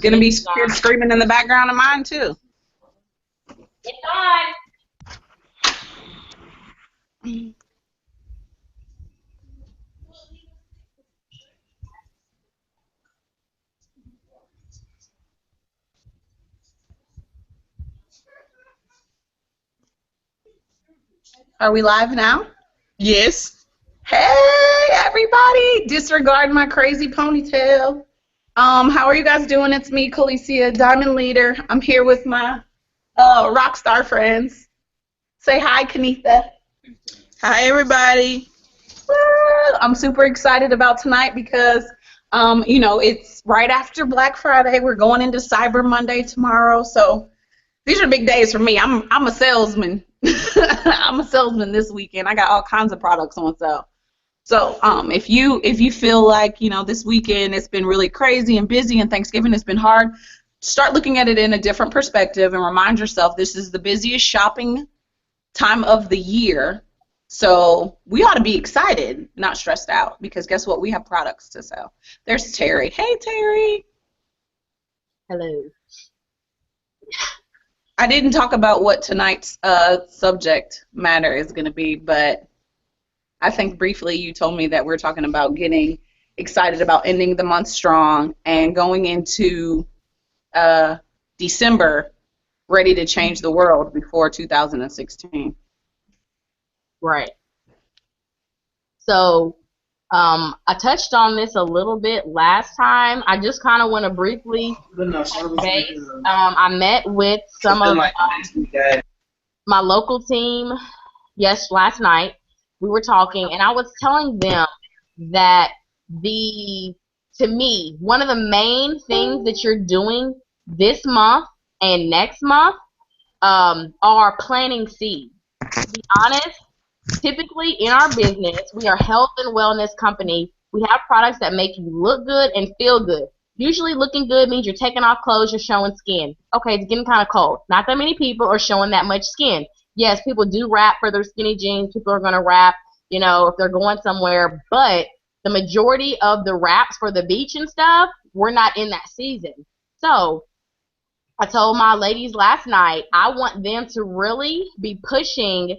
gonna be kids screaming in the background of mine too. It's on. Are we live now? Yes. Hey, everybody! Disregard my crazy ponytail. How are you guys doing? It's me, Calicia, Diamond Leader. I'm here with my rock star friends. Say hi, Kanitha. Hi, everybody. Woo! I'm super excited about tonight because, it's right after Black Friday. We're going into Cyber Monday tomorrow, so these are big days for me. I'm a salesman. I'm a salesman this weekend. I got all kinds of products on sale. So if you feel like this weekend it's been really crazy and busy and Thanksgiving has been hard, start looking at it in a different perspective and remind yourself this is the busiest shopping time of the year. So we ought to be excited, not stressed out, because guess what? We have products to sell. There's Terry. Hey, Terry. Hello. I didn't talk about what tonight's subject matter is going to be, but I think briefly you told me that we're talking about getting excited about ending the month strong and going into December ready to change the world before 2016. Right. So I touched on this a little bit last time. I just kind of want to briefly touch base. I met with some of my local team last night. We were talking, and I was telling them that to me, one of the main things that you're doing this month and next month are planting seeds. To be honest, typically in our business, we are a health and wellness company. We have products that make you look good and feel good. Usually looking good means you're taking off clothes, you're showing skin. Okay, it's getting kind of cold. Not that many people are showing that much skin. Yes, people do rap for their skinny jeans. People are going to rap, if they're going somewhere. But the majority of the raps for the beach and stuff, we're not in that season. So I told my ladies last night, I want them to really be pushing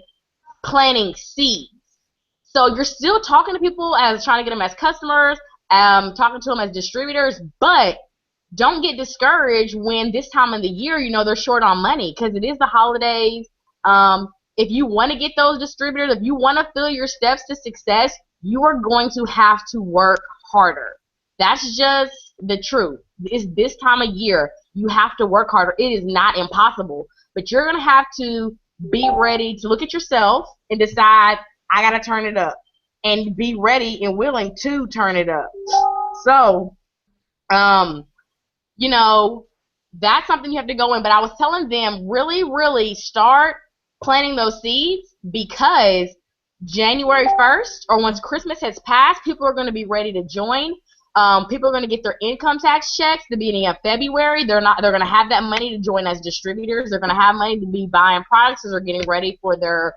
planting seeds. So you're still talking to people as trying to get them as customers, talking to them as distributors, but don't get discouraged when this time of the year, they're short on money because it is the holidays. If you want to get those distributors, if you want to fill your steps to success, you are going to have to work harder. That's just the truth. It's this time of year. You have to work harder. It is not impossible, but you're going to have to be ready to look at yourself and decide, I got to turn it up, and be ready and willing to turn it up. So, that's something you have to go in. But I was telling them, really, really start planting those seeds, because January 1st, or once Christmas has passed, people are going to be ready to join. People are going to get their income tax checks the beginning of February. They're going to have that money to join as distributors. They're going to have money to be buying products as they're getting ready for their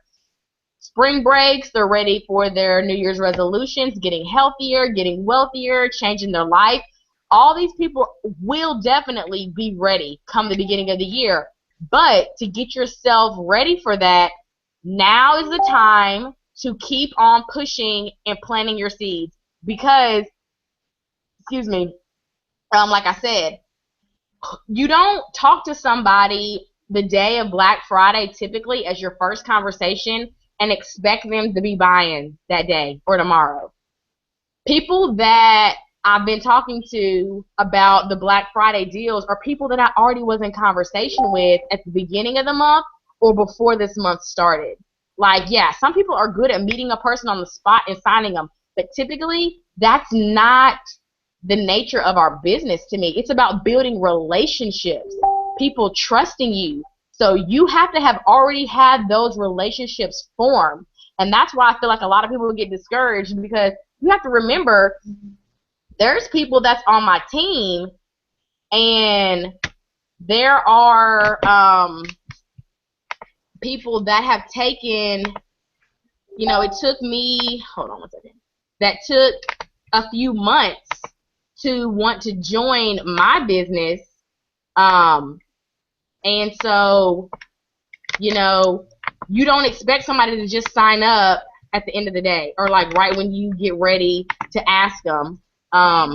spring breaks. They're ready for their New Year's resolutions, getting healthier, getting wealthier, changing their life. All these people will definitely be ready come the beginning of the year. But to get yourself ready for that, now is the time to keep on pushing and planting your seeds. Because, like I said, you don't talk to somebody the day of Black Friday typically as your first conversation and expect them to be buying that day or tomorrow. People that I've been talking to about the Black Friday deals are people that I already was in conversation with at the beginning of the month or before this month started. Like, yeah, some people are good at meeting a person on the spot and signing them, but typically that's not the nature of our business to me. It's about building relationships, people trusting you. So you have to have already had those relationships formed. And that's why I feel like a lot of people get discouraged, because you have to remember there's people that's on my team, and there are people that have taken, it took me, hold on one second, that took a few months to want to join my business And so, you know, you don't expect somebody to just sign up at the end of the day or like right when you get ready to ask them. Let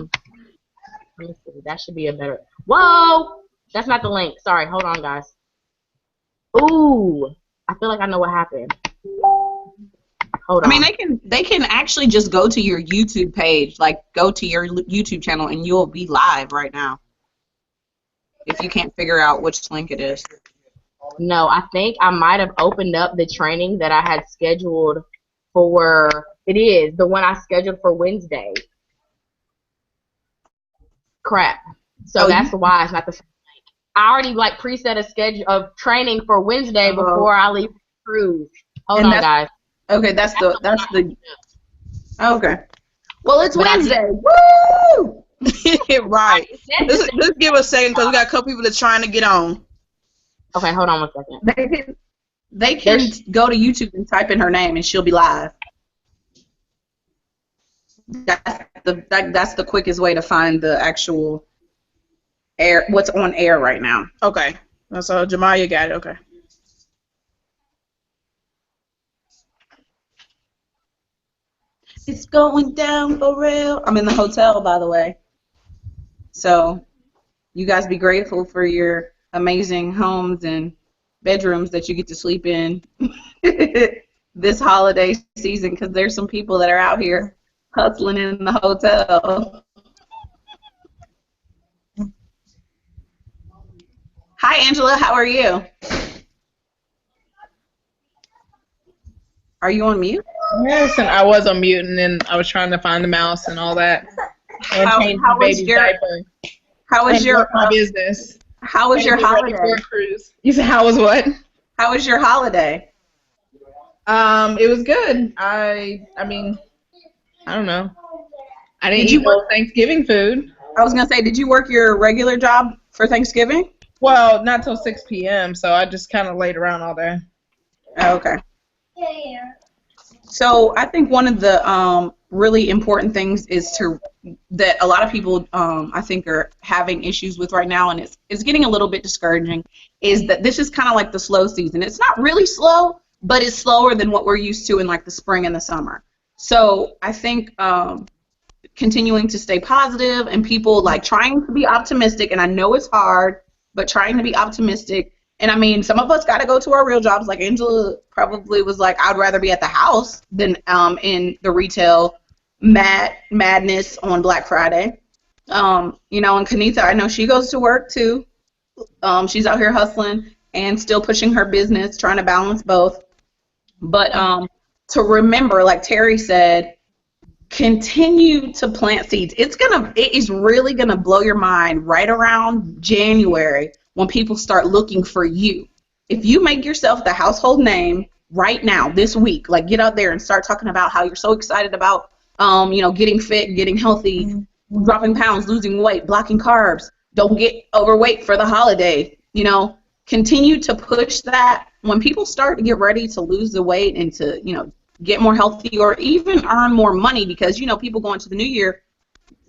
me see. That should be a better. Whoa, that's not the link. Sorry. Hold on, guys. Ooh, I feel like I know what happened. Hold I on. mean, they can actually just go to your YouTube page, like go to your YouTube channel, and you'll be live right now. If you can't figure out which link it is. No, I think I might have opened up the training that I had scheduled for. It is the one I scheduled for Wednesday. Crap. So that's why it's not the same link. I already like preset a schedule of training for Wednesday before I leave the cruise. Hold on, guys. Okay, that's the. Okay. Well, it's But Wednesday. Woo! Right. Let's give a second because we got a couple people that's trying to get on. Okay, hold on 1 second. They can go to YouTube and type in her name, and she'll be live. That's the quickest way to find the actual air, what's on air right now. Okay. So Jamaya got it. Okay. It's going down for real. I'm in the hotel, by the way. So you guys be grateful for your amazing homes and bedrooms that you get to sleep in this holiday season, because there's some people that are out here hustling in the hotel. Hi, Angela. How are you? Are you on mute? Yes, and I was on mute, and then I was trying to find the mouse and all that. And change the baby's diaper. How was your my business? How was your holiday? For a cruise. You said how was what? How was your holiday? It was good. I mean, I don't know. I didn't eat no Thanksgiving food. I was gonna say, did you work your regular job for Thanksgiving? Well, not till 6 p.m. So I just kind of laid around all day. Oh, okay. So I think one of the really important things is that a lot of people I think are having issues with right now, and it's getting a little bit discouraging, is that this is kind of like the slow season. It's not really slow, but it's slower than what we're used to in like the spring and the summer. So I think continuing to stay positive and people like trying to be optimistic, and I know it's hard, but trying to be optimistic. And I mean, some of us got to go to our real jobs. Like Angela probably was like, I'd rather be at the house than in the retail madness on Black Friday. You know, and Kanita, I know she goes to work too. She's out here hustling and still pushing her business, trying to balance both. But to remember, like Terry said, continue to plant seeds. It is really gonna blow your mind right around January when people start looking for you. If you make yourself the household name right now, this week, like get out there and start talking about how you're so excited about, you know, getting fit, getting healthy, dropping pounds, losing weight, blocking carbs, don't get overweight for the holiday, you know, continue to push that. When people start to get ready to lose the weight and to, you know, get more healthy or even earn more money, because, you know, people go into the new year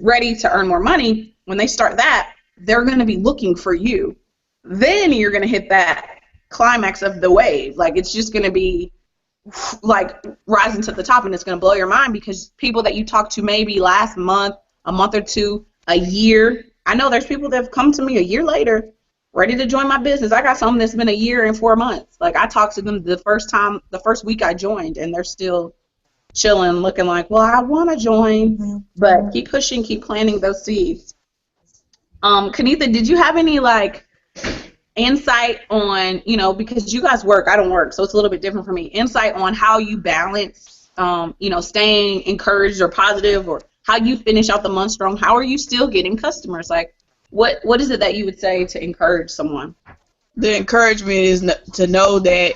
ready to earn more money. When they start that, they're going to be looking for you. Then you're going to hit that climax of the wave. Like, it's just going to be like rising to the top, and it's going to blow your mind, because people that you talked to maybe last month, a month or two, a year. I know there's people that have come to me a year later ready to join my business. I got some that's been a year and 4 months. Like, I talked to them the first week I joined, and they're still chilling, looking like, well, I want to join, but keep pushing, keep planting those seeds. Kanitha, did you have any, like, insight on, you know, because you guys work, I don't work, so it's a little bit different for me, insight on how you balance, you know, staying encouraged or positive, or how you finish out the month strong? How are you still getting customers? Like, what is it that you would say to encourage someone? The encouragement is to know that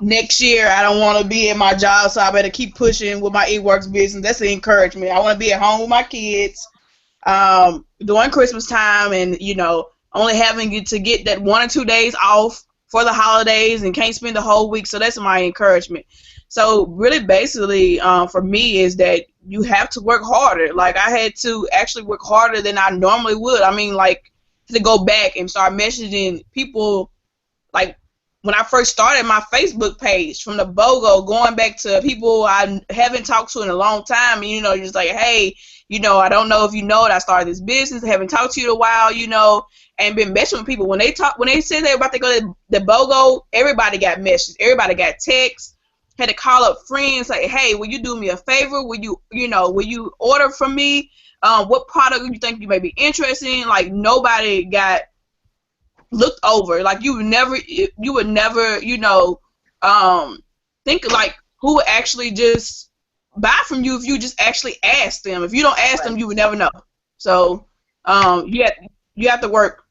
next year I don't want to be at my job, so I better keep pushing with my eWorks business. That's the encouragement. I want to be at home with my kids during Christmas time, and, you know, only having to get that 1 or 2 days off for the holidays and can't spend the whole week. So that's my encouragement. So really basically for me is that you have to work harder. Like, I had to actually work harder than I normally would. I mean, like, to go back and start messaging people, like when I first started my Facebook page from the BOGO, going back to people I haven't talked to in a long time, and just like, hey, I don't know if you know that I started this business, I haven't talked to you in a while, and been messaging with people. When they said they were about to go to the BOGO, everybody got messages, everybody got texts, had to call up friends like, hey, will you do me a favor? Will you order from me? What product you think you may be interested in? Like, nobody got looked over. Like, you would never think like who would actually just buy from you if you just actually ask them. If you don't ask them, you would never know. So you have to work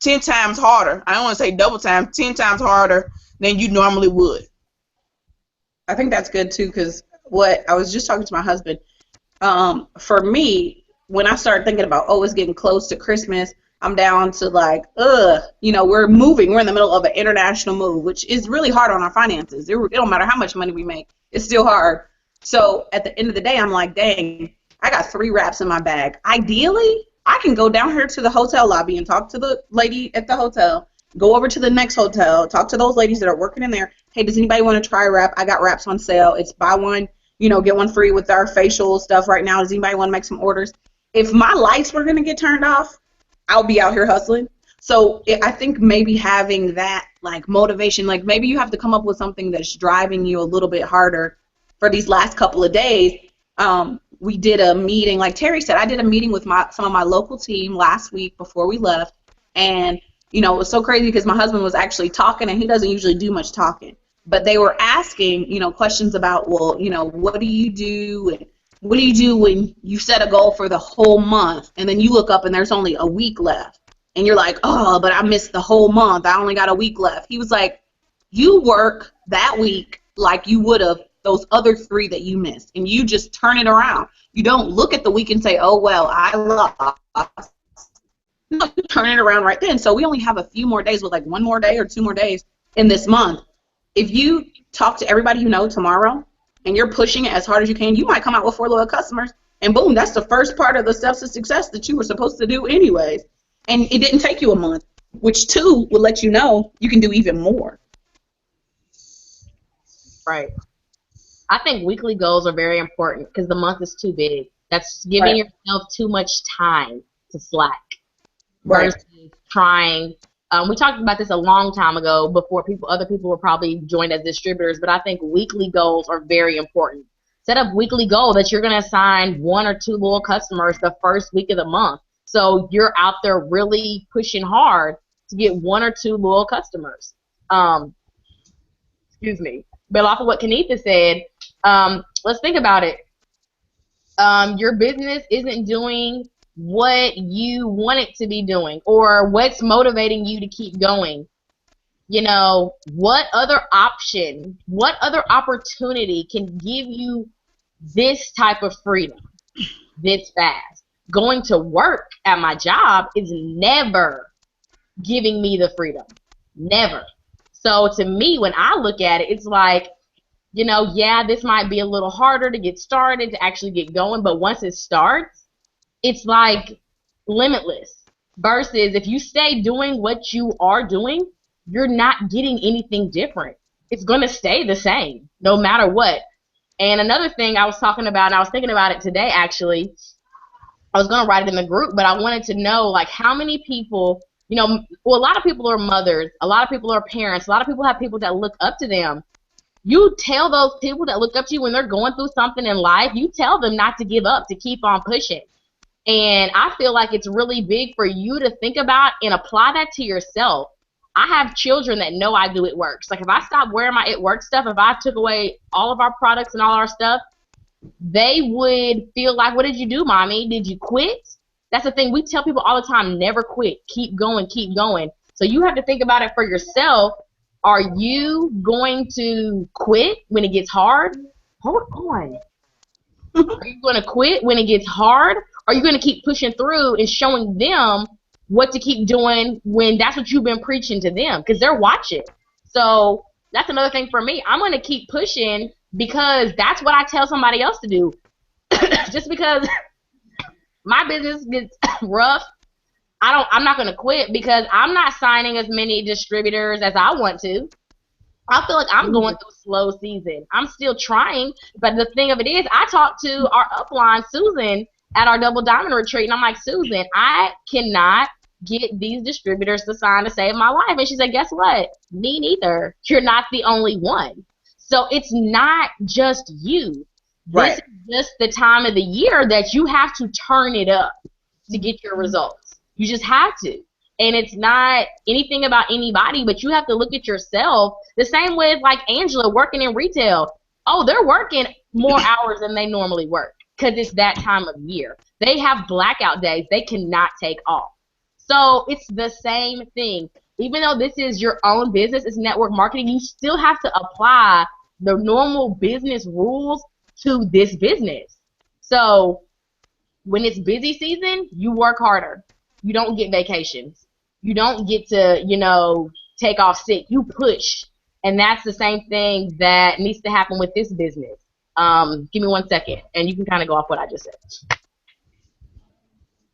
10 times harder. I don't want to say double time, 10 times harder than you normally would. I think that's good too, because what I was just talking to my husband. For me, when I started thinking about, it's getting close to Christmas, I'm down to like, we're moving. We're in the middle of an international move, which is really hard on our finances. It don't matter how much money we make. It's still hard. So at the end of the day, I'm like, dang, I got 3 wraps in my bag. Ideally, I can go down here to the hotel lobby and talk to the lady at the hotel, go over to the next hotel, talk to those ladies that are working in there. Hey, does anybody want to try a wrap? I got wraps on sale. It's buy one, get one free with our facial stuff right now. Does anybody want to make some orders? If my lights were going to get turned off, I'll be out here hustling. So I think maybe having that like motivation, like maybe you have to come up with something that's driving you a little bit harder for these last couple of days. We did a meeting, like Terry said, I did a meeting with some of my local team last week before we left. And, it was so crazy because my husband was actually talking, and he doesn't usually do much talking. But they were asking, questions about, well, what do you do? And what do you do when you set a goal for the whole month, and then you look up and there's only a week left? And you're like, oh, but I missed the whole month. I only got a week left. He was like, you work that week like you would have those other 3 that you missed, and you just turn it around. You don't look at the week and say, oh, well, I lost. No, you turn it around right then. So we only have a few more days, with like 1 more day or 2 more days in this month. If you talk to everybody you know tomorrow and you're pushing it as hard as you can, you might come out with 4 loyal customers, and boom, that's the first part of the steps of success that you were supposed to do anyways. And it didn't take you a month, which 2 will let you know you can do even more. Right. I think weekly goals are very important because the month is too big. That's giving yourself too much time to slack versus trying. We talked about this a long time ago before other people were probably joined as distributors, but I think weekly goals are very important. Set up weekly goal that you're going to assign 1 or 2 loyal customers the first week of the month. So you're out there really pushing hard to get 1 or 2 loyal customers. Excuse me. But off of what Kenitha said, let's think about it. Your business isn't doing what you want it to be doing, or what's motivating you to keep going. What other option, what other opportunity can give you this type of freedom this fast? Going to work at my job is never giving me the freedom. Never. So to me, when I look at it, it's like, this might be a little harder to get started, to actually get going, but once it starts, it's like limitless. Versus if you stay doing what you are doing, you're not getting anything different. It's going to stay the same no matter what. And another thing I was talking about, and I was thinking about it today actually, I was going to write it in the group, but I wanted to know like how many people, a lot of people are mothers, a lot of people are parents, a lot of people have people that look up to them. You tell those people that look up to you when they're going through something in life, you tell them not to give up, to keep on pushing. And I feel like it's really big for you to think about and apply that to yourself. I have children that know I do It Works. Like if I stopped wearing my It Works stuff, if I took away all of our products and all our stuff, they would feel like, what did you do, mommy? Did you quit? That's the thing. We tell people all the time, never quit. Keep going, keep going. So you have to think about it for yourself. Are you going to quit when it gets hard? Hold on. Are you going to quit when it gets hard? Are you going to keep pushing through and showing them what to keep doing when that's what you've been preaching to them? Because they're watching. So that's another thing for me. I'm going to keep pushing because that's what I tell somebody else to do. Just because my business gets rough, I'm not going to quit because I'm not signing as many distributors as I want to. I feel like I'm going through a slow season. I'm still trying, but the thing of it is, I talked to our upline, Susan, at our Double Diamond retreat, and I'm like, Susan, I cannot get these distributors to sign to save my life. And she said, guess what? Me neither. You're not the only one. So it's not just you. This is just the time of the year that you have to turn it up to get your results. You just have to. And it's not anything about anybody, but you have to look at yourself. The same way as like Angela working in retail. Oh, they're working more hours than they normally work because it's that time of year. They have blackout days. They cannot take off. So it's the same thing. Even though this is your own business, it's network marketing, you still have to apply the normal business rules to this business. So when it's busy season, you work harder. You don't get vacations. You don't get to, take off sick. You push. And that's the same thing that needs to happen with this business. Give me 1 second, and you can kind of go off what I just said.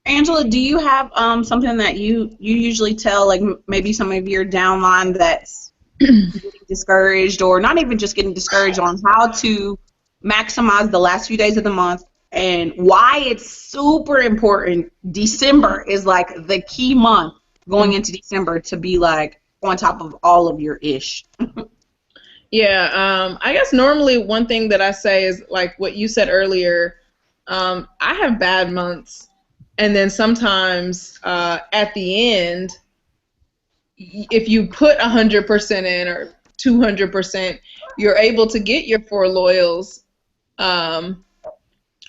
Angela, do you have something that you usually tell, like maybe some of your downline that's getting discouraged, or not even just getting discouraged, on how to maximize the last few days of the month and why it's super important? December is like the key month going into December to be like on top of all of your ish. Yeah, I guess normally one thing that I say is like what you said earlier. I have bad months, and then sometimes at the end, if you put 100% in or 200%, you're able to get your 4 loyals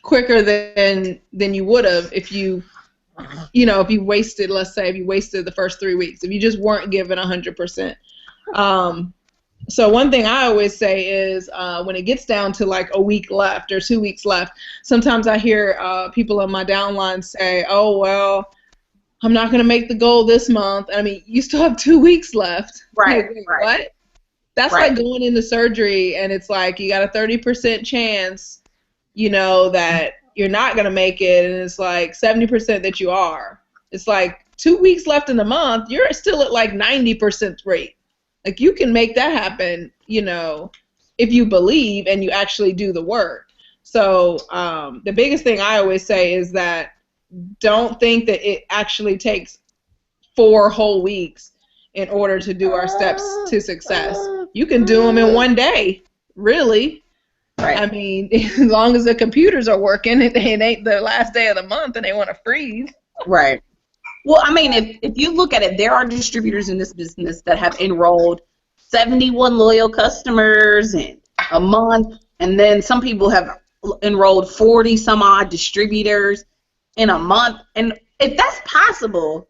quicker than you would have if you wasted, let's say, if you wasted the first 3 weeks, if you just weren't given 100%. So one thing I always say is when it gets down to like a week left or 2 weeks left, sometimes I hear people on my downline say, oh, well, I'm not going to make the goal this month. I mean, you still have 2 weeks left. Right, like, right. What? That's like going into surgery, and it's like you got a 30% chance, that you're not going to make it, and it's like 70% that you are. It's like 2 weeks left in the month, you're still at like 90% rate. Like you can make that happen, if you believe and you actually do the work. So the biggest thing I always say is that don't think that it actually takes 4 whole weeks in order to do our steps to success. You can do them in 1 day, really. Right. I mean, as long as the computers are working, it ain't the last day of the month and they want to freeze. Right. Well, I mean, if you look at it, there are distributors in this business that have enrolled 71 loyal customers in a month, and then some people have enrolled 40 some odd distributors in a month. And if that's possible,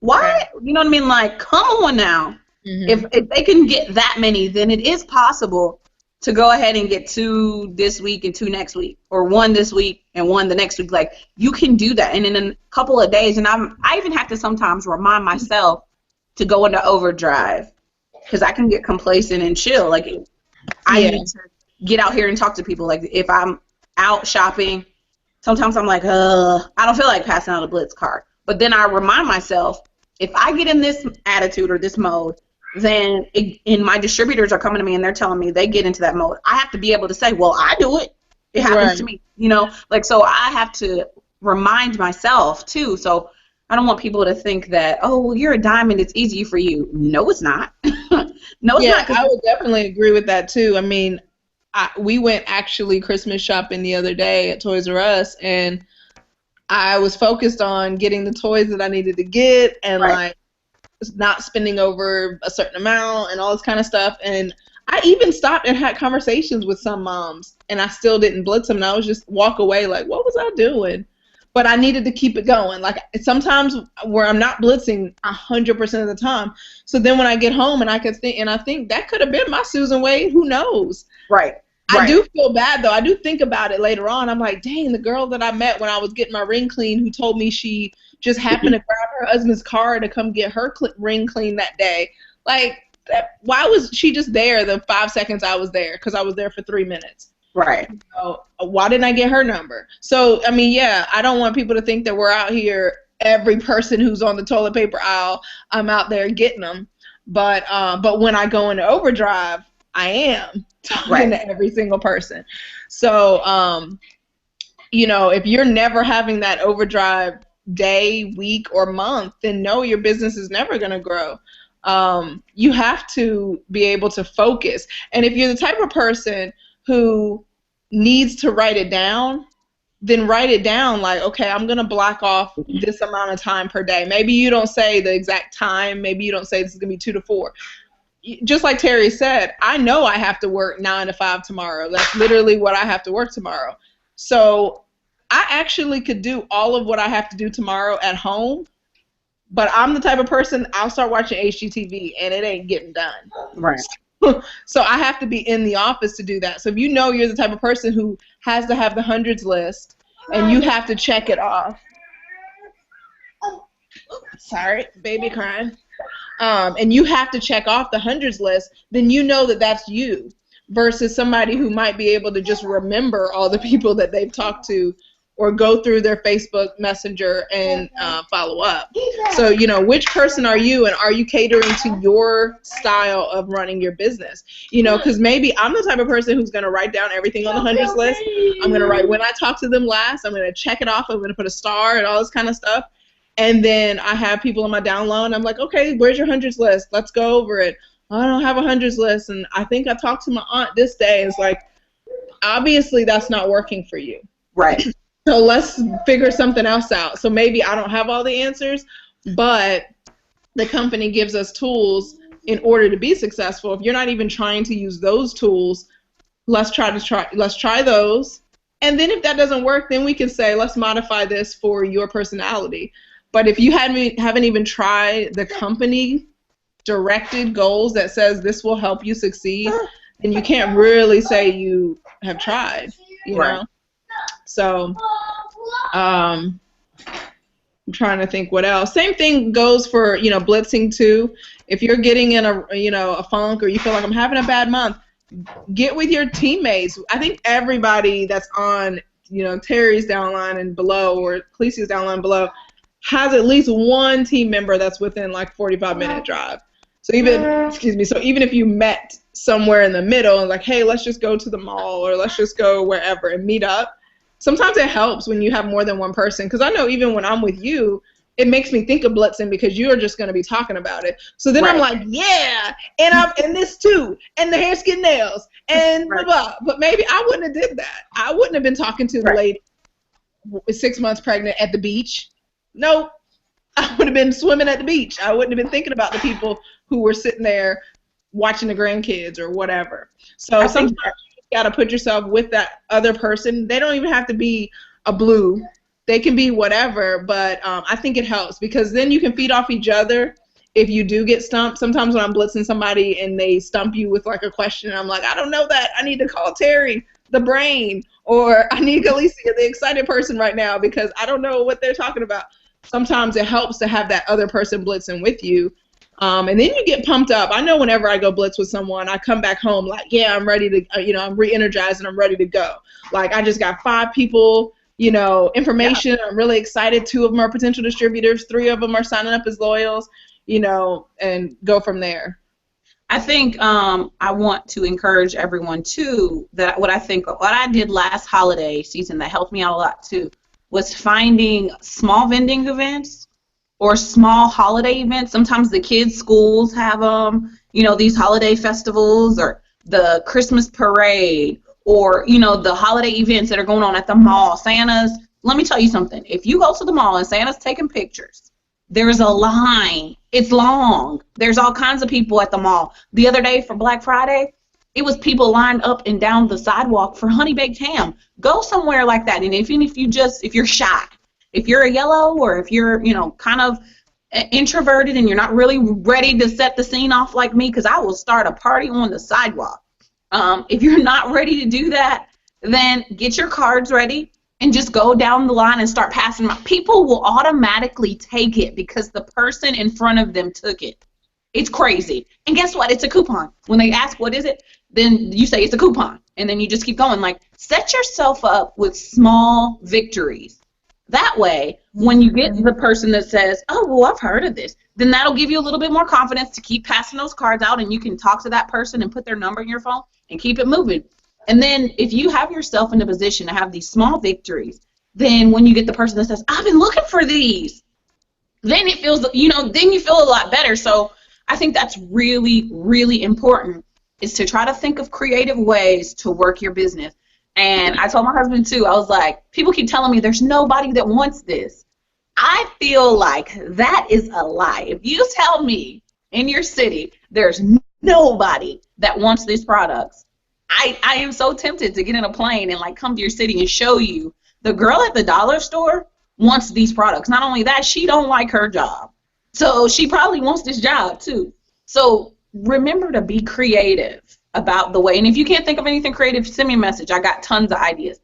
why? You know what I mean? Like, come on now. Mm-hmm. If they can get that many, then it is possible to go ahead and get 2 this week and 2 next week, or 1 this week and 1 the next week. Like, you can do that, and in a couple of days. And I even have to sometimes remind myself to go into overdrive, because I can get complacent and chill. Like, I need to get out here and talk to people. Like, if I'm out shopping, sometimes I'm like, I don't feel like passing out a Blitz card. But then I remind myself, if I get in this attitude or this mode, then my distributors are coming to me and they're telling me they get into that mode. I have to be able to say, well, I do it. It happens to me, Like, so I have to remind myself, too. So I don't want people to think that, oh, well, you're a diamond, it's easy for you. No, it's not. No, it's not. I would definitely agree with that, too. I mean, we went actually Christmas shopping the other day at Toys R Us, and I was focused on getting the toys that I needed to get and, like, not spending over a certain amount and all this kind of stuff. And I even stopped and had conversations with some moms, and I still didn't blitz them. And I was just walk away like, what was I doing? But I needed to keep it going. Like, sometimes where I'm not blitzing 100% of the time. So then when I get home and I think that could have been my Susan Wade. Who knows? Right. I do feel bad, though. I do think about it later on. I'm like, dang, the girl that I met when I was getting my ring clean, who told me she just happened to grab her husband's car to come get her ring clean that day. Like, why was she just there the 5 seconds I was there? Because I was there for 3 minutes. Right. So why didn't I get her number? So, I mean, I don't want people to think that we're out here every person who's on the toilet paper aisle, I'm out there getting them. But when I go into overdrive, I am talking to every single person. So, if you're never having that overdrive day, week, or month, then no, your business is never going to grow. You have to be able to focus. And if you're the type of person who needs to write it down, then write it down like, okay, I'm going to block off this amount of time per day. Maybe you don't say the exact time. Maybe you don't say this is going to be 2 to 4. Just like Terry said, I know I have to work 9 to 5 tomorrow. That's literally what I have to work tomorrow. So I actually could do all of what I have to do tomorrow at home, but I'm the type of person, I'll start watching HGTV and it ain't getting done. Right. So I have to be in the office to do that. So if you know you're the type of person who has to have the hundreds list and you have to check it off. Sorry, baby crying. And you have to check off the hundreds list, then you know that that's you versus somebody who might be able to just remember all the people that they've talked to or go through their Facebook Messenger and follow up. So, which person are you, and are you catering to your style of running your business? Because maybe I'm the type of person who's going to write down everything on the hundreds list. I'm going to write when I talked to them last. I'm going to check it off. I'm going to put a star and all this kind of stuff. And then I have people on my down low, and I'm like, okay, where's your hundreds list? Let's go over it. I don't have a hundreds list, and I think I talked to my aunt this day. It's like, obviously that's not working for you. Right. So let's figure something else out. So maybe I don't have all the answers, but the company gives us tools in order to be successful. If you're not even trying to use those tools, let's try those. And then if that doesn't work, then we can say, let's modify this for your personality. But if you haven't even tried the company directed goals that says this will help you succeed, then you can't really say you have tried, you know? So, I'm trying to think what else. Same thing goes for, blitzing too. If you're getting in a funk or you feel like I'm having a bad month, get with your teammates. I think everybody that's on, Terry's downline and below or Khaleesi's downline below has at least one team member that's within like 45-minute drive. So even if you met somewhere in the middle and like, hey, let's just go to the mall or let's just go wherever and meet up. Sometimes it helps when you have more than one person, because I know even when I'm with you, it makes me think of blitzing because you are just going to be talking about it. So then I'm like, yeah, and this too, and the hair, skin, nails, and blah, blah. But maybe I wouldn't have did that. I wouldn't have been talking to the lady 6 months pregnant at the beach. Nope. I would have been swimming at the beach. I wouldn't have been thinking about the people who were sitting there watching the grandkids or whatever. So sometimes you got to put yourself with that other person. They don't even have to be a blue. They can be whatever, but I think it helps because then you can feed off each other if you do get stumped. Sometimes when I'm blitzing somebody and they stump you with like a question, I'm like, I don't know that. I need to call Terry, the brain, or I need Khaleesi, the excited person right now because I don't know what they're talking about. Sometimes it helps to have that other person blitzing with you. And then you get pumped up. I know whenever I go blitz with someone, I come back home like, yeah, I'm ready to, I'm re-energized and I'm ready to go. Like I just got 5 people, information. Yeah. I'm really excited. 2 of them are potential distributors. 3 of them are signing up as loyals, and go from there. I think I want to encourage everyone too that what I did last holiday season that helped me out a lot too was finding small vending events or small holiday events. Sometimes the kids' schools have these holiday festivals or the Christmas parade or, the holiday events that are going on at the mall. Santa's, let me tell you something. If you go to the mall and Santa's taking pictures, there's a line. It's long. There's all kinds of people at the mall. The other day for Black Friday, it was people lined up and down the sidewalk for honey baked ham. Go somewhere like that. And if you're shy, if you're a yellow or if you're, kind of introverted and you're not really ready to set the scene off like me, because I will start a party on the sidewalk. If you're not ready to do that, then get your cards ready and just go down the line and start passing them out. People will automatically take it because the person in front of them took it. It's crazy. And guess what? It's a coupon. When they ask what is it, then you say it's a coupon. And then you just keep going. Like, set yourself up with small victories. That way, When you get the person that says, oh, well, I've heard of this, then that'll give you a little bit more confidence to keep passing those cards out, and you can talk to that person and put their number in your phone and keep it moving. And then if you have yourself in a position to have these small victories, then when you get the person that says, I've been looking for these, then it feels, then you feel a lot better. So I think that's really, really important, is to try to think of creative ways to work your business. And I told my husband too, I was like, people keep telling me there's nobody that wants this. I feel like that is a lie. If you tell me in your city there's nobody that wants these products, I am so tempted to get in a plane and like come to your city and show you the girl at the dollar store wants these products. Not only that, she don't like her job. So she probably wants this job too. So remember to be creative about the way. And if you can't think of anything creative, send me a message. I got tons of ideas.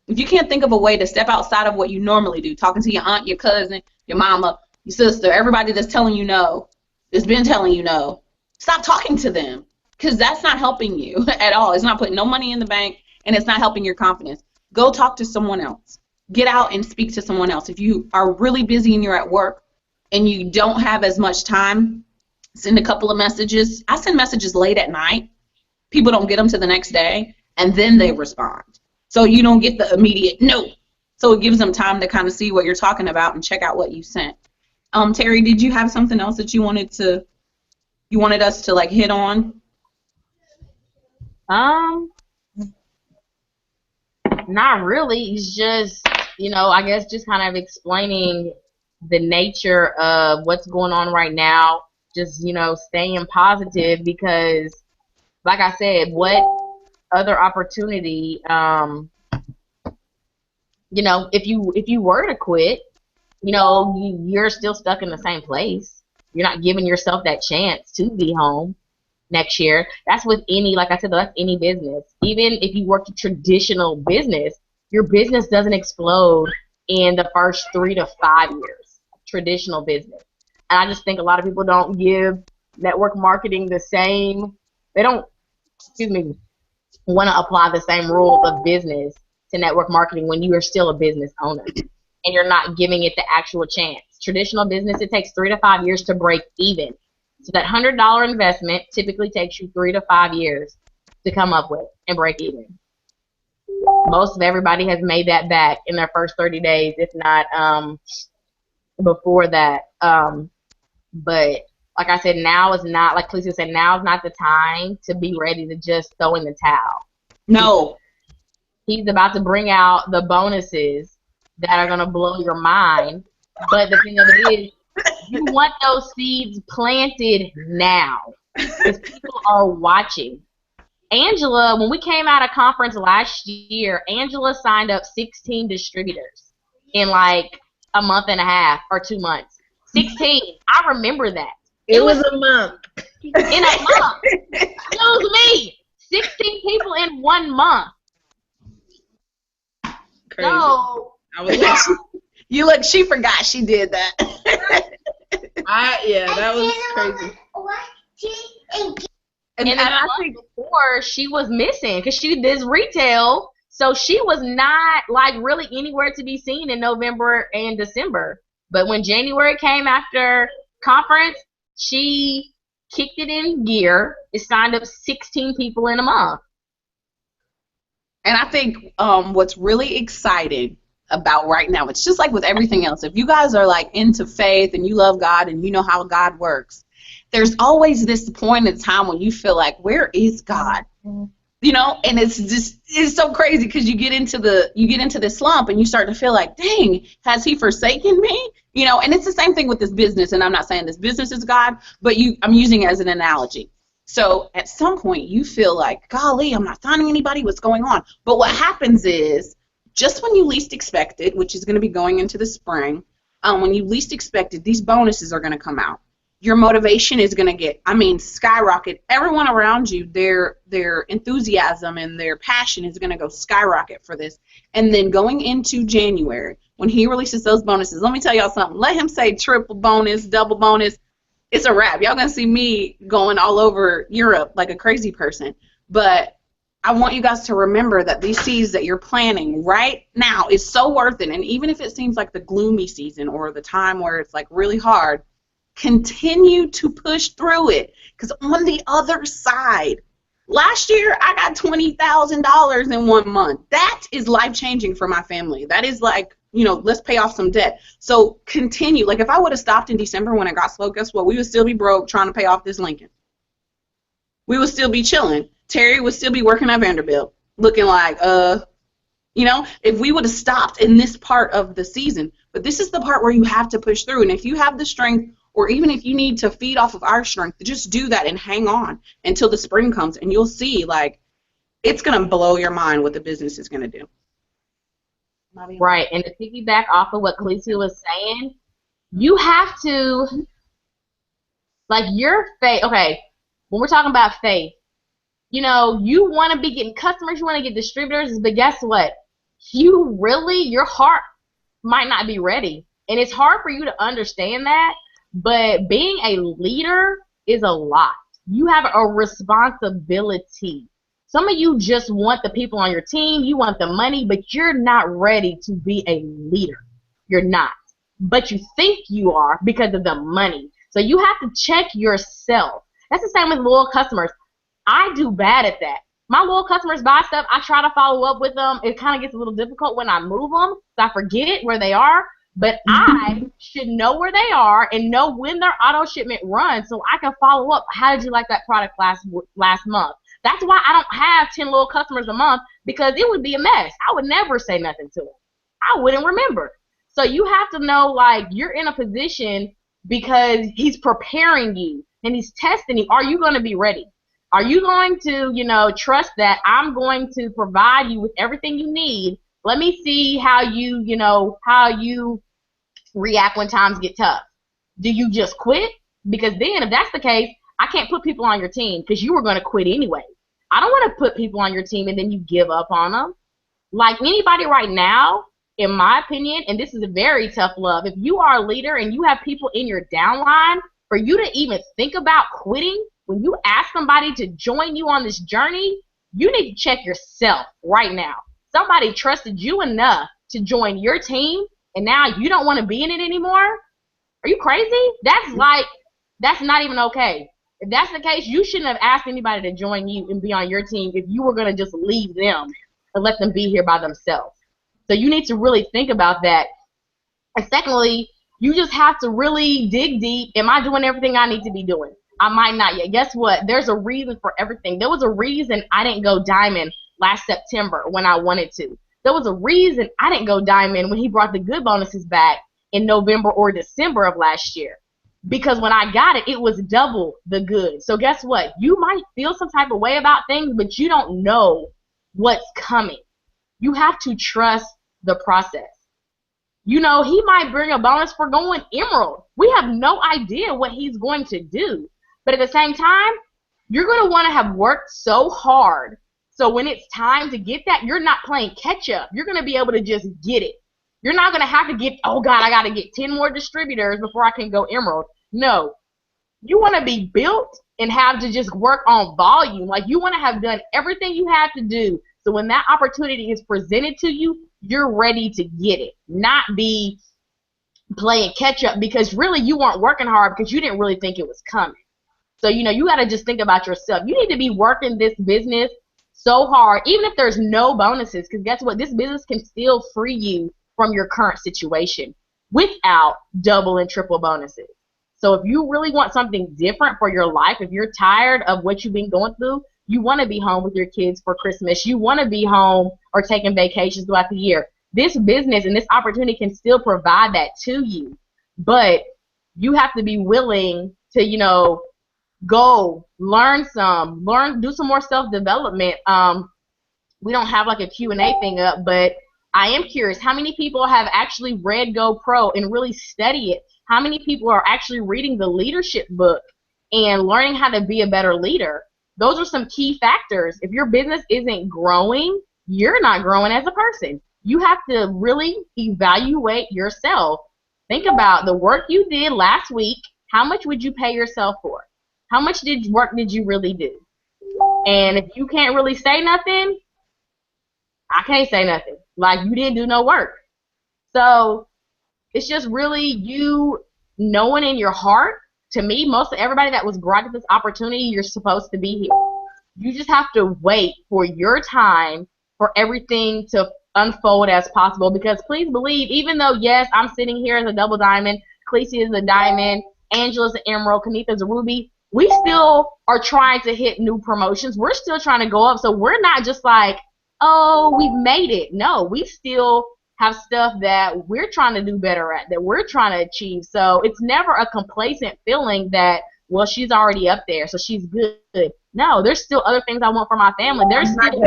If you can't think of a way to step outside of what you normally do, talking to your aunt, your cousin, your mama, your sister, everybody that's telling you no, that's been telling you no, stop talking to them, because that's not helping you at all. It's not putting no money in the bank, and it's not helping your confidence. Go talk to someone else. Get out and speak to someone else. If you are really busy and you're at work and you don't have as much time, send a couple of messages. I send messages late at night. People don't get them to the next day, and then they respond. So you don't get the immediate no. So it gives them time to kind of see what you're talking about and check out what you sent. Terry, did you have something else that you wanted us to like hit on? Not really. It's just, I guess just kind of explaining the nature of what's going on right now. Just, staying positive, because like I said, what other opportunity, if you were to quit, you're still stuck in the same place. You're not giving yourself that chance to be home next year. That's with any, like I said, that's any business. Even if you work a traditional business, your business doesn't explode in the first 3 to 5 years. Traditional business. And I just think a lot of people don't give network marketing the same, they don't, want to apply the same rules of business to network marketing when you are still a business owner and you're not giving it the actual chance. Traditional business, it takes 3 to 5 years to break even. So that $100 investment typically takes you 3 to 5 years to come up with and break even. Most of everybody has made that back in their first 30 days, if not before that. But like I said, now is not, like Lisa said, now is not the time to be ready to just throw in the towel. No. He's about to bring out the bonuses that are going to blow your mind. But the thing of it is, you want those seeds planted now, because people are watching. Angela, when we came out of conference last year, Angela signed up 16 distributors in like a month and a half or 2 months. 16. I remember that. It was a month. In a month. Excuse me. 16 people in 1 month. Crazy. So, I was like, You look, she forgot she did that. that was crazy. and then I think before she was missing because she does retail, so she was not like really anywhere to be seen in November and December. But when January came after conference, she kicked it in gear. It signed up 16 people in a month. And I think what's really exciting about right now, it's just like with everything else. If you guys are like into faith and you love God and you know how God works, there's always this point in time when you feel like, where is God? And it's so crazy because you get into this slump and you start to feel like, dang, has he forsaken me? And it's the same thing with this business. And I'm not saying this business is God, but I'm using it as an analogy. So at some point you feel like, golly, I'm not finding anybody, what's going on? But what happens is, just when you least expect it, which is going to be going into the spring, when you least expect it, these bonuses are going to come out. Your motivation is going to skyrocket. Everyone around you, their enthusiasm and their passion is going to go skyrocket for this. And then going into January, when he releases those bonuses, let me tell y'all something. Let him say triple bonus, double bonus. It's a wrap. Y'all going to see me going all over Europe like a crazy person. But I want you guys to remember that these seeds that you're planting right now is so worth it. And even if it seems like the gloomy season or the time where it's like really hard, continue to push through it. Because on the other side, last year I got $20,000 in 1 month. That is life-changing for my family. That is like, you know, let's pay off some debt. So continue. Like if I would have stopped in December when it got slow, guess what? We would still be broke trying to pay off this Lincoln. We would still be chilling. Terry would still be working at Vanderbilt, looking like, you know, if we would have stopped in this part of the season. But this is the part where you have to push through. And if you have the strength, or even if you need to feed off of our strength, just do that and hang on until the spring comes. And you'll see, like, it's going to blow your mind what the business is going to do. Right. And to piggyback off of what Khaleesi was saying, you have to, like, your faith. Okay, when we're talking about faith, you know, you want to be getting customers, you want to get distributors, but guess what? Your heart might not be ready. And it's hard for you to understand that, but being a leader is a lot. You have a responsibility. Some of you just want the people on your team, you want the money, but you're not ready to be a leader. You're not. But you think you are because of the money. So you have to check yourself. That's the same with loyal customers. I do bad at that. My loyal customers buy stuff. I try to follow up with them. It kind of gets a little difficult when I move them, so I forget where they are. But I should know where they are and know when their auto shipment runs so I can follow up. How did you like that product last month? That's why I don't have 10 loyal customers a month, because it would be a mess. I would never say nothing to them. I wouldn't remember. So you have to know, like, you're in a position because he's preparing you and he's testing you. Are you going to be ready? Are you going to, you know, trust that I'm going to provide you with everything you need? Let me see how you react when times get tough. Do you just quit? Because then if that's the case, I can't put people on your team because you were going to quit anyway. I don't want to put people on your team and then you give up on them. Like anybody right now, in my opinion, and this is a very tough love, if you are a leader and you have people in your downline, for you to even think about quitting, when you ask somebody to join you on this journey, you need to check yourself right now. Somebody trusted you enough to join your team, and now you don't want to be in it anymore? Are you crazy? That's not even okay. If that's the case, you shouldn't have asked anybody to join you and be on your team if you were going to just leave them and let them be here by themselves. So you need to really think about that. And secondly, you just have to really dig deep. Am I doing everything I need to be doing? I might not yet. Guess what? There's a reason for everything. There was a reason I didn't go diamond last September when I wanted to. There was a reason I didn't go diamond when he brought the good bonuses back in November or December of last year. Because when I got it, it was double the good. So guess what? You might feel some type of way about things, but you don't know what's coming. You have to trust the process. You know, he might bring a bonus for going emerald. We have no idea what he's going to do. But at the same time, you're going to want to have worked so hard. So when it's time to get that, you're not playing catch up. You're going to be able to just get it. You're not going to have to get, oh God, I got to get 10 more distributors before I can go emerald. No. You want to be built and have to just work on volume. Like you want to have done everything you have to do. So when that opportunity is presented to you, you're ready to get it. Not be playing catch up because really you weren't working hard because you didn't really think it was coming. So, you know, you got to just think about yourself. You need to be working this business so hard, even if there's no bonuses, because guess what? This business can still free you from your current situation without double and triple bonuses. So if you really want something different for your life, if you're tired of what you've been going through, you want to be home with your kids for Christmas, you want to be home or taking vacations throughout the year, this business and this opportunity can still provide that to you. But you have to be willing to, you know, go learn, do some more self-development. We don't have like a Q&A thing up, but I am curious, how many people have actually read Go Pro and really study it? How many people are actually reading the leadership book and learning how to be a better leader? Those are some key factors. If your business isn't growing, you're not growing as a person. You have to really evaluate yourself. Think about the work you did last week. How much would you pay yourself for? How much work did you really do? And if you can't really say nothing, I can't say nothing. Like, you didn't do no work. So it's just really you knowing in your heart. To me, most of everybody that was brought to this opportunity, you're supposed to be here. You just have to wait for your time for everything to unfold as possible. Because please believe, even though, yes, I'm sitting here as a double diamond, Khaleesi is a diamond, Angela's an emerald, Kanitha's a ruby, we still are trying to hit new promotions. We're still trying to go up. So we're not just like, oh, we've made it. No, we still have stuff that we're trying to do better at, that we're trying to achieve. So it's never a complacent feeling that, well, she's already up there, so she's good. No, there's still other things I want for my family. There's still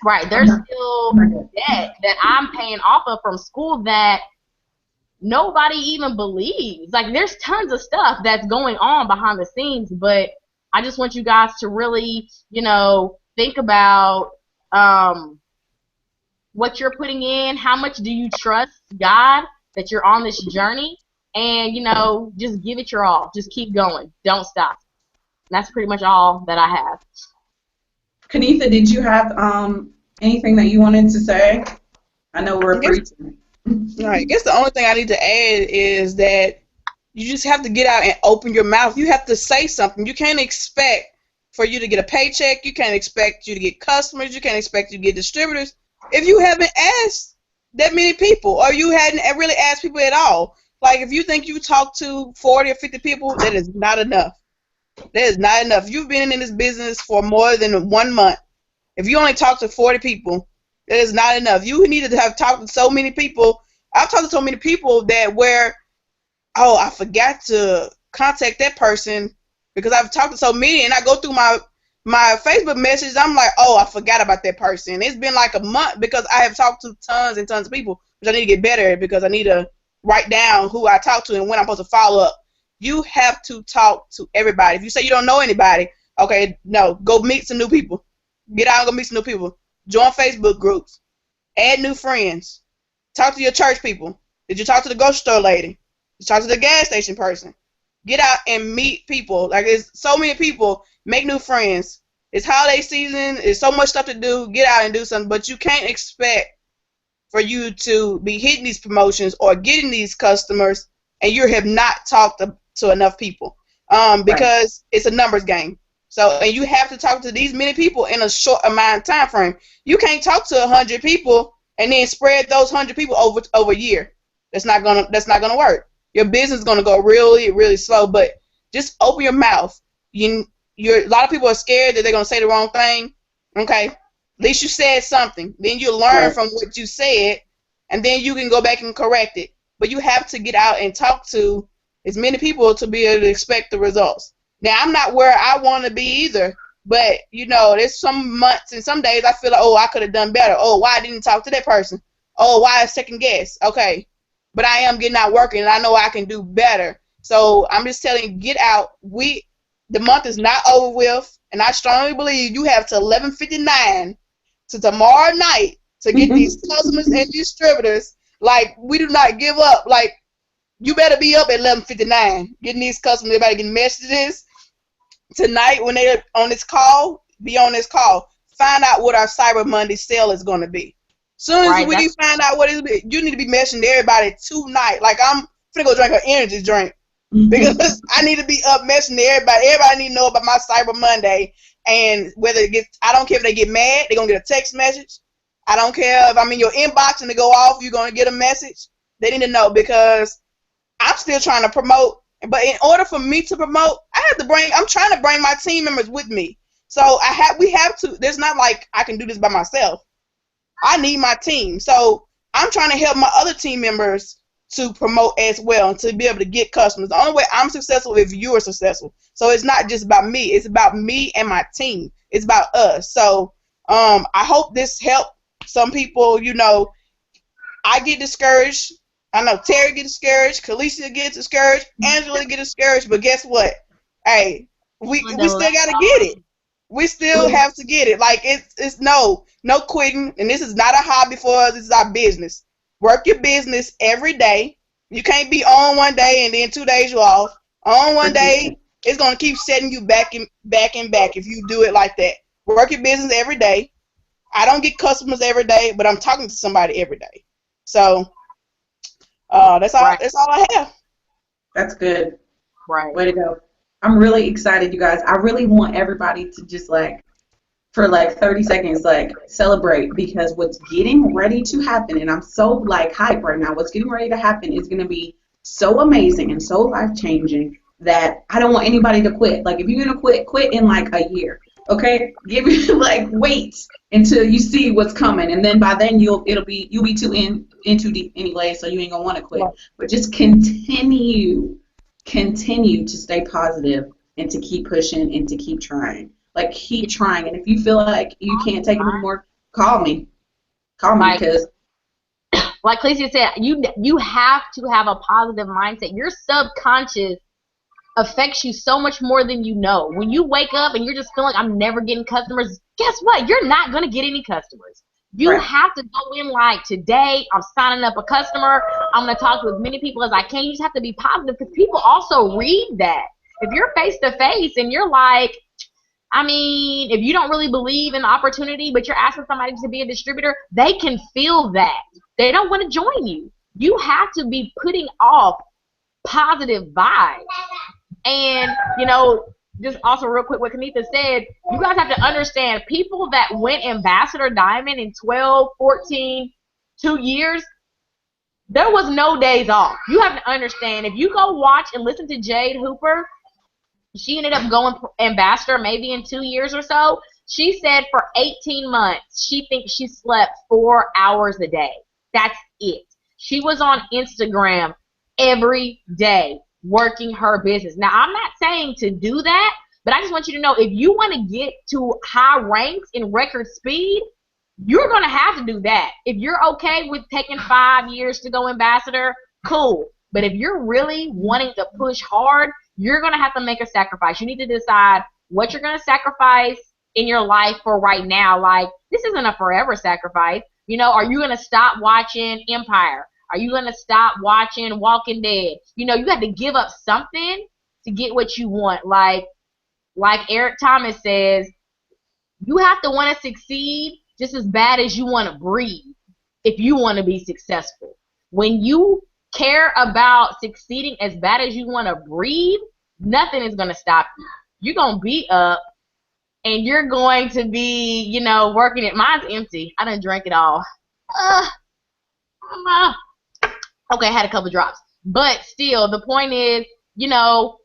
right. There's still debt that I'm paying off of from school that nobody even believes. Like, there's tons of stuff that's going on behind the scenes, but I just want you guys to really, think about what you're putting in, how much do you trust God that you're on this journey, and, just give it your all. Just keep going. Don't stop. And that's pretty much all that I have. Kanitha, did you have anything that you wanted to say? I know we're preaching. Right. I guess the only thing I need to add is that you just have to get out and open your mouth. You have to say something. You can't expect for you to get a paycheck. You can't expect you to get customers. You can't expect you to get distributors if you haven't asked that many people, or you hadn't really asked people at all. Like, if you think you talk to 40 or 50 people, that is not enough. That is not enough. You've been in this business for more than 1 month. If you only talk to 40 people, that is not enough. You need to have talked to so many people. I've talked to so many people that I forgot to contact that person because I've talked to so many, and I go through my Facebook messages. I'm like, oh, I forgot about that person. It's been like a month because I have talked to tons and tons of people, which I need to get better at because I need to write down who I talk to and when I'm supposed to follow up. You have to talk to everybody. If you say you don't know anybody, okay, no, go meet some new people. Get out and go meet some new people. Join Facebook groups. Add new friends. Talk to your church people. Did you talk to the grocery store lady? Did you talk to the gas station person? Get out and meet people. Like, there's so many people. Make new friends. It's holiday season. There's so much stuff to do. Get out and do something. But you can't expect for you to be hitting these promotions or getting these customers and you have not talked to enough people because it's a numbers game. So, and you have to talk to these many people in a short amount of time frame. You can't talk to 100 people and then spread those 100 people over a year. That's not gonna work. Your business is gonna go really, really slow. But just open your mouth. A lot of people are scared that they're gonna say the wrong thing. Okay, at least you said something. Then you learn from what you said, and then you can go back and correct it. But you have to get out and talk to as many people to be able to expect the results. Now, I'm not where I want to be either, but, there's some months and some days I feel like, oh, I could have done better. Oh, why I didn't talk to that person? Oh, why a second guess? Okay, but I am getting out working, and I know I can do better. So I'm just telling you, get out. The month is not over with, and I strongly believe you have to 11:59 to tomorrow night to get these customers and distributors. Like, we do not give up. Like, you better be up at 11:59 getting these customers. Everybody getting messages. Tonight, when they're on this call, be on this call. Find out what our Cyber Monday sale is going to be. Soon as we find out what it is, you need to be messaging everybody tonight. Like, I'm finna go drink an energy drink because I need to be up messaging everybody. Everybody need to know about my Cyber Monday. And whether I don't care if they get mad, they're going to get a text message. I don't care if I'm in your inbox and they go off, you're going to get a message. They need to know because I'm still trying to promote. But in order for me to promote, I'm trying to bring my team members with me. So we have to, there's not like I can do this by myself. I need my team. So I'm trying to help my other team members to promote as well and to be able to get customers. The only way I'm successful is if you are successful. So it's not just about me. It's about me and my team. It's about us. So I hope this helped some people. I get discouraged. I know Terry gets discouraged, Khaleesi gets discouraged, Angela gets discouraged, but guess what? Hey, we still gotta get it. We still have to get it. Like, it's no quitting, and this is not a hobby for us, this is our business. Work your business every day. You can't be on one day and then 2 days you're off. On one day it's gonna keep setting you back and back and back if you do it like that. Work your business every day. I don't get customers every day, but I'm talking to somebody every day. So that's all. Right. That's all I have. That's good. Right. Way to go. I'm really excited, you guys. I really want everybody to just like, for like 30 seconds, like celebrate, because what's getting ready to happen, and I'm so like hype right now, what's getting ready to happen is going to be so amazing and so life changing that I don't want anybody to quit. Like, if you're going to quit, quit in like a year. Okay? Give it like wait until you see what's coming, and then by then you'll be too in too deep anyway, so you ain't gonna want to quit. But just continue to stay positive and to keep pushing and to keep trying. Like, keep trying. And if you feel like you can't take it anymore, call me. Call me, because like Clecia said, you have to have a positive mindset. Your subconscious affects you so much more than you know. When you wake up and you're just feeling like I'm never getting customers, guess what? You're not going to get any customers. You have to go in like, today I'm signing up a customer. I'm going to talk to as many people as I can. You just have to be positive, because people also read that. If you're face to face and you're like, I mean, if you don't really believe in the opportunity, but you're asking somebody to be a distributor, they can feel that. They don't want to join you. You have to be putting off positive vibes. And, you know, just also real quick, what Kanitha said, you guys have to understand, people that went Ambassador Diamond in 12, 14, 2 years, there was no days off. You have to understand, if you go watch and listen to Jade Hooper, she ended up going Ambassador maybe in 2 years or so. She said for 18 months, she thinks she slept 4 hours a day. That's it. She was on Instagram every day working her business. Now, I'm not saying to do that, but I just want you to know, if you want to get to high ranks in record speed, you're going to have to do that. If you're okay with taking 5 years to go Ambassador, cool. But if you're really wanting to push hard, you're going to have to make a sacrifice. You need to decide what you're going to sacrifice in your life for right now. Like, this isn't a forever sacrifice. You know, are you going to stop watching Empire? Are you going to stop watching Walking Dead? You know, you have to give up something to get what you want. Like Eric Thomas says, you have to want to succeed just as bad as you want to breathe if you want to be successful. When you care about succeeding as bad as you want to breathe, nothing is going to stop you. You're going to be up and you're going to be, you know, working it. Mine's empty. I done drank it all. Okay, I had a couple drops. But still, the point is, you know,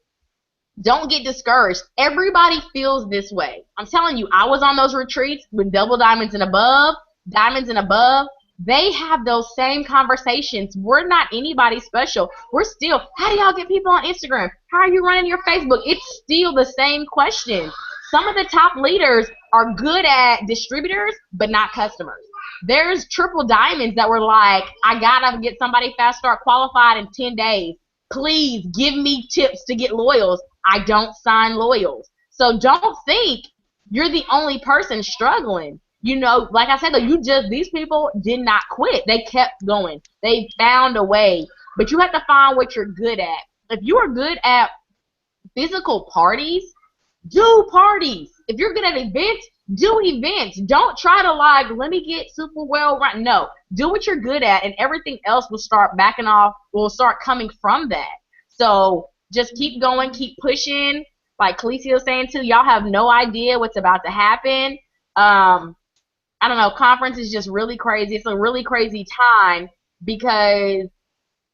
don't get discouraged. Everybody feels this way. I'm telling you, I was on those retreats with double diamonds and above, diamonds and above. They have those same conversations. We're not anybody special. We're still, how do y'all get people on Instagram? How are you running your Facebook? It's still the same question. Some of the top leaders are good at distributors, but not customers. There's triple diamonds that were like, I gotta get somebody fast start qualified in 10 days. Please give me tips to get loyals. I don't sign loyals. So don't think you're the only person struggling. You know, like I said, though, these people did not quit. They kept going. They found a way. But you have to find what you're good at. If you are good at physical parties, do parties. If you're good at events, do events. Don't try to like, let me get super well right. No, do what you're good at, and everything else will start backing off, will start coming from that. So just keep going, keep pushing. Like Calicia was saying too, y'all have no idea what's about to happen. I don't know, conference is just really crazy. It's a really crazy time, because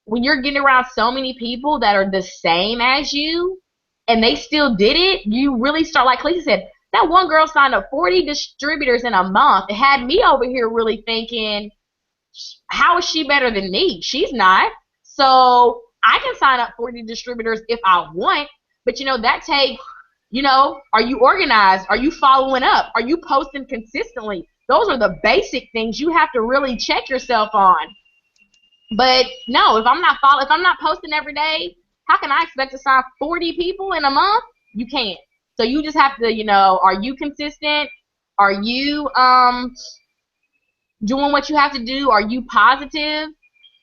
when you're getting around so many people that are the same as you and they still did it, you really start, like Calicia said, that one girl signed up 40 distributors in a month. It had me over here really thinking, how is she better than me? She's not. So I can sign up 40 distributors if I want, but you know, that takes, you know, are you organized? Are you following up? Are you posting consistently? Those are the basic things you have to really check yourself on. But no, if I'm not posting every day, how can I expect to sign 40 people in a month? You can't. So you just have to, you know, are you consistent? Are you doing what you have to do? Are you positive?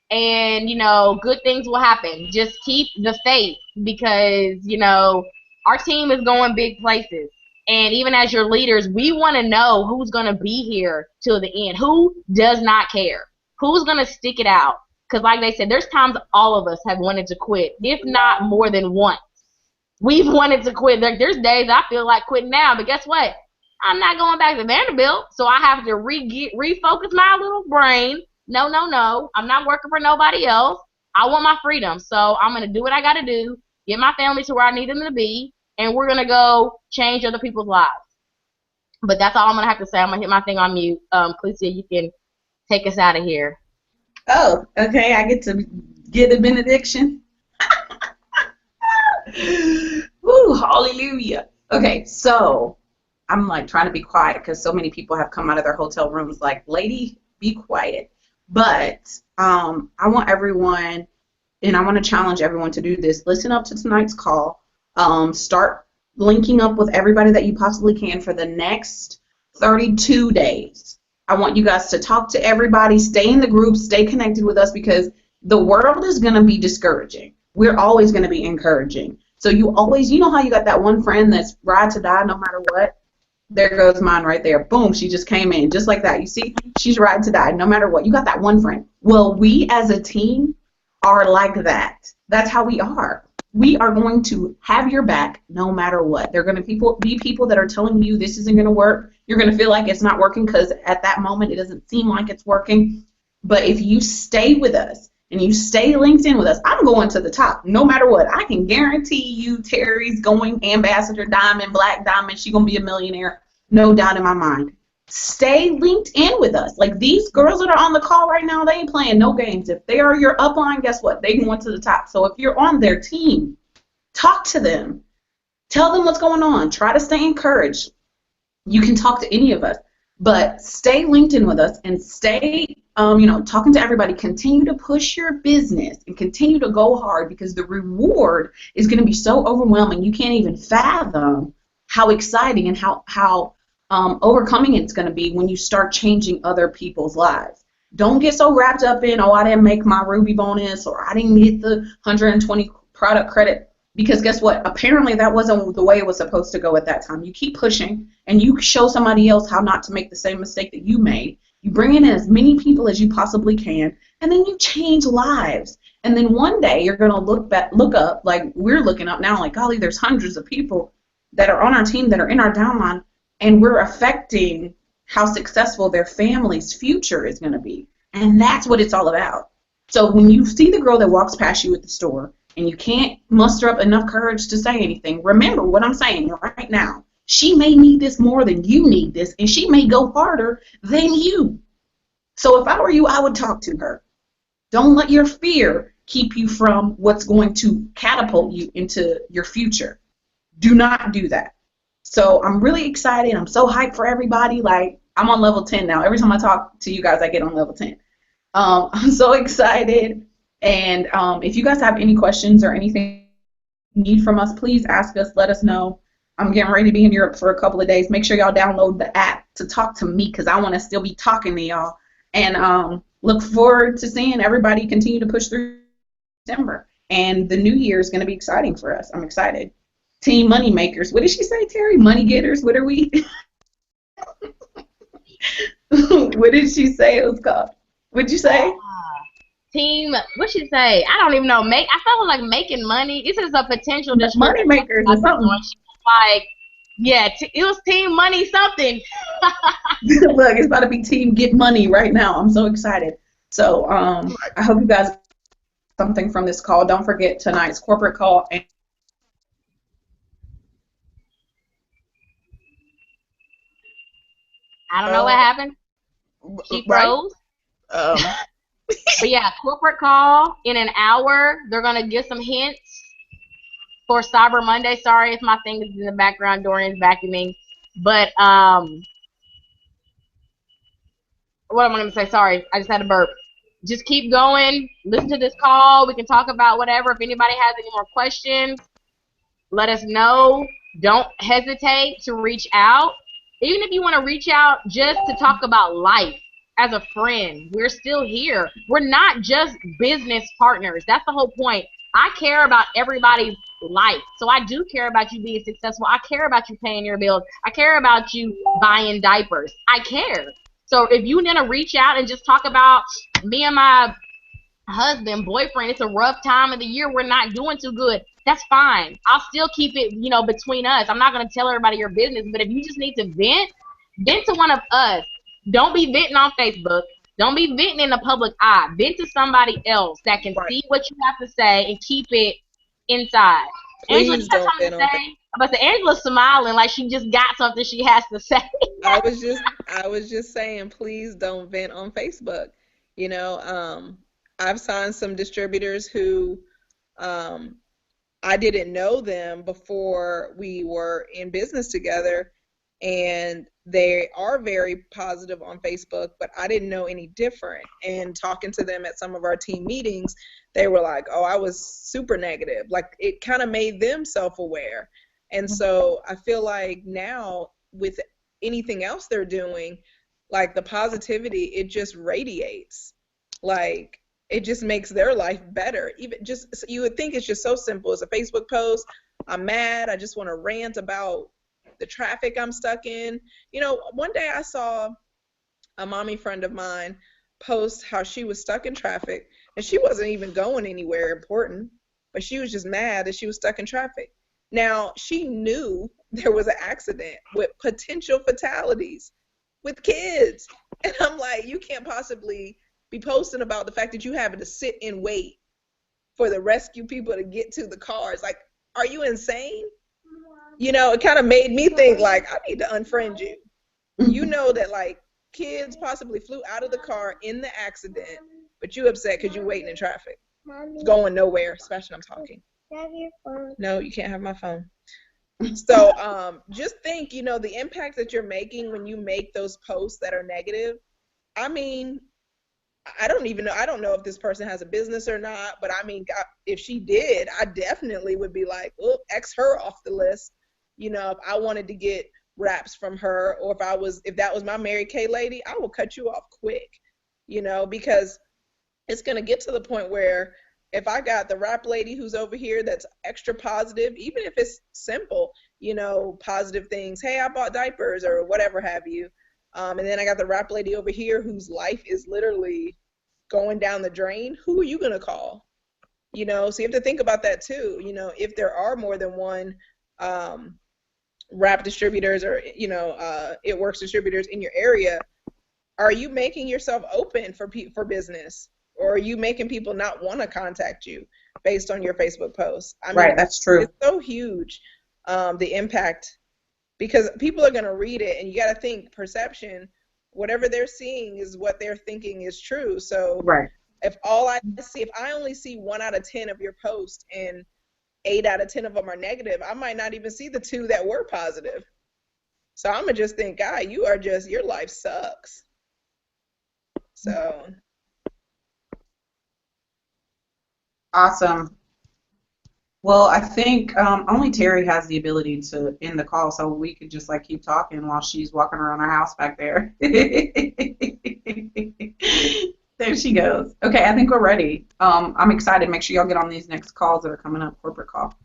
And, you know, good things will happen. Just keep the faith, because, you know, our team is going big places. And even as your leaders, we want to know who's going to be here till the end. Who does not care? Who's going to stick it out? Because like they said, there's times all of us have wanted to quit, if not more than once. We've wanted to quit. There's days I feel like quitting now, but guess what? I'm not going back to Vanderbilt, so I have to refocus my little brain. No, no, no. I'm not working for nobody else. I want my freedom, so I'm going to do what I got to do, get my family to where I need them to be, and we're going to go change other people's lives. But that's all I'm going to have to say. I'm going to hit my thing on mute. Clecia, you can take us out of here. Oh, okay. I get to get a benediction. Woo, hallelujah. Okay, so I'm like trying to be quiet because so many people have come out of their hotel rooms like, lady, be quiet. But I want everyone, and I want to challenge everyone to do this. Listen up to tonight's call. Start linking up with everybody that you possibly can for the next 32 days. I want you guys to talk to everybody, stay in the group, stay connected with us, because the world is going to be discouraging. We're always going to be encouraging. So you know how you got that one friend that's ride to die no matter what? There goes mine right there. Boom, she just came in just like that. You see, she's ride to die no matter what. You got that one friend. Well, we as a team are like that. That's how we are. We are going to have your back no matter what. They're going to be people that are telling you this isn't going to work. You're going to feel like it's not working because at that moment it doesn't seem like it's working. But if you stay with us and you stay linked in with us, I'm going to the top no matter what. I can guarantee you Terry's going Ambassador Diamond, Black Diamond. She's going to be a millionaire. No doubt in my mind. Stay linked in with us. Like these girls that are on the call right now, they ain't playing no games. If they are your upline, guess what? They can go to the top. So if you're on their team, talk to them. Tell them what's going on. Try to stay encouraged. You can talk to any of us, but stay linked in with us and stay, talking to everybody. Continue to push your business and continue to go hard, because the reward is going to be so overwhelming. You can't even fathom how exciting and how overcoming it's going to be when you start changing other people's lives. Don't get so wrapped up in, I didn't make my Ruby bonus, or I didn't get the 120 product credit, because guess what? Apparently that wasn't the way it was supposed to go at that time. You keep pushing and you show somebody else how not to make the same mistake that you made. You bring in as many people as you possibly can, and then you change lives. And then one day you're going to look up like we're looking up now, like, golly, there's hundreds of people that are on our team that are in our downline, and we're affecting how successful their family's future is going to be. And that's what it's all about. So when you see the girl that walks past you at the store and you can't muster up enough courage to say anything, remember what I'm saying right now. She may need this more than you need this, and she may go harder than you. So if I were you, I would talk to her. Don't let your fear keep you from what's going to catapult you into your future. Do not do that. So I'm really excited. I'm so hyped for everybody. Like, I'm on level 10 now. Every time I talk to you guys, I get on level 10. I'm so excited. And if you guys have any questions or anything you need from us, please ask us. Let us know. I'm getting ready to be in Europe for a couple of days. Make sure y'all download the app to talk to me, because I want to still be talking to y'all. And look forward to seeing everybody continue to push through December. And the new year is going to be exciting for us. I'm excited. Team money makers. What did she say, Terry? Money getters? What are we? What did she say it was called? What'd you say? Team, what'd she say? I don't even know. I felt like making money. This is a potential money makers or something. Like, yeah, it was team money something. Look, it's about to be team get money right now. I'm so excited. So I hope you guys get something from this call. Don't forget tonight's corporate call. I don't know what happened. She froze. Right? But yeah, corporate call in an hour. They're going to give some hints for Cyber Monday. Sorry if my thing is in the background. Dorian's vacuuming. But what am I going to say? Sorry, I just had a burp. Just keep going. Listen to this call. We can talk about whatever. If anybody has any more questions, let us know. Don't hesitate to reach out. Even if you want to reach out just to talk about life as a friend, we're still here. We're not just business partners. That's the whole point. I care about everybody's life. So I do care about you being successful. I care about you paying your bills. I care about you buying diapers. I care. So if you need to reach out and just talk about me and my husband, boyfriend, it's a rough time of the year, we're not doing too good, that's fine. I'll still keep it, between us. I'm not going to tell everybody your business, but if you just need to vent to one of us. Don't be venting on Facebook. Don't be venting in the public eye. Vent to somebody else that can see what you have to say and keep it inside. Angela, you Please got don't something vent to on say? But the Angela's smiling like she just got something she has to say. I was just saying, please don't vent on Facebook. You know, I've signed some distributors who I didn't know them before we were in business together, and they are very positive on Facebook, but I didn't know any different. And talking to them at some of our team meetings, they were like, oh, I was super negative. Like, it kind of made them self-aware. And so I feel like now with anything else they're doing, like the positivity, it just radiates. Like, it just makes their life better. Even just, you would think it's just so simple. It's a Facebook post. I'm mad. I just want to rant about the traffic I'm stuck in. You know, one day I saw a mommy friend of mine post how she was stuck in traffic, and she wasn't even going anywhere important, but she was just mad that she was stuck in traffic. Now, she knew there was an accident with potential fatalities with kids. And I'm like, you can't possibly be posting about the fact that you having to sit and wait for the rescue people to get to the cars. Like, are you insane? You know, it kind of made me think, like, I need to unfriend you. You know that, like, kids possibly flew out of the car in the accident, but you upset because you're waiting in traffic. Going nowhere, especially I'm talking. Have your phone. No, you can't have my phone. So just think, you know, the impact that you're making when you make those posts that are negative. I mean, I don't even know. I don't know if this person has a business or not, but I mean, if she did, I definitely would be like, oh, X her off the list. You know, if I wanted to get raps from her, or if that was my Mary Kay lady, I will cut you off quick, you know, because it's going to get to the point where if I got the rap lady who's over here that's extra positive, even if it's simple, you know, positive things, hey, I bought diapers or whatever have you. And then I got the rap lady over here whose life is literally going down the drain. Who are you going to call? You know, so you have to think about that too. You know, if there are more than one rap distributors or, you know, It Works distributors in your area, are you making yourself open for business? Or are you making people not want to contact you based on your Facebook posts? I mean, Right, that's true. It's so huge, the impact, because people are going to read it, and you got to think perception. Whatever they're seeing is what they're thinking is true. So Right. if I only see 1 out of 10 of your posts and 8 out of 10 of them are negative, I might not even see the 2 that were positive. So I'm gonna just think, God, your life sucks. So. Awesome. Well, I think only Terry has the ability to end the call, so we could just like keep talking while she's walking around our house back there. There she goes. Okay, I think we're ready. I'm excited. Make sure y'all get on these next calls that are coming up, corporate call.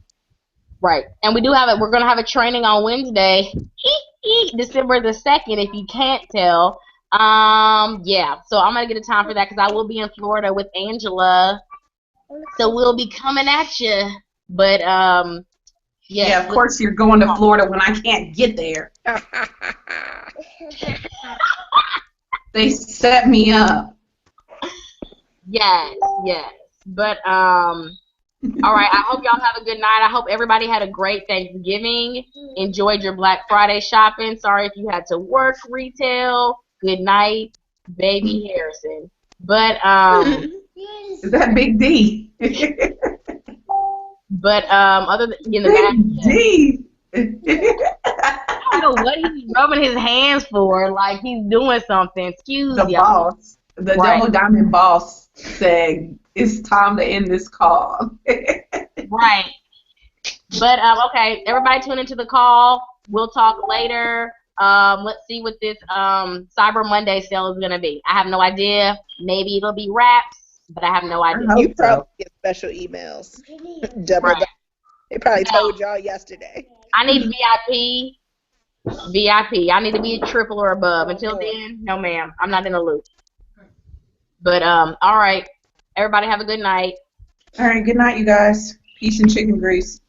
Right. And we do have it. We're going to have a training on Wednesday, December the 2nd, if you can't tell. Yeah. So I'm going to get a time for that because I will be in Florida with Angela. So we'll be coming at you. But, Yeah, of course you're going to Florida when I can't get there. They set me up. Yes. But, all right, I hope y'all have a good night. I hope everybody had a great Thanksgiving, enjoyed your Black Friday shopping. Sorry if you had to work retail. Good night, baby Harrison. But, Is that Big D? But other than Big D. I don't know what he's rubbing his hands for, like he's doing something. Excuse The y'all. boss, the Right. Double Diamond boss said it's time to end this call. Right. But okay, everybody tune into the call. We'll talk later. Let's see what this Cyber Monday sale is gonna be. I have no idea. Maybe it'll be wraps, but I have no idea. I You hope probably so. get special emails. Double Right. They probably told y'all yesterday. I need VIP. VIP. I need to be a triple or above. Until then, no ma'am. I'm not in the loop. But all right. Everybody have a good night. All right, good night, you guys. Peace and chicken grease.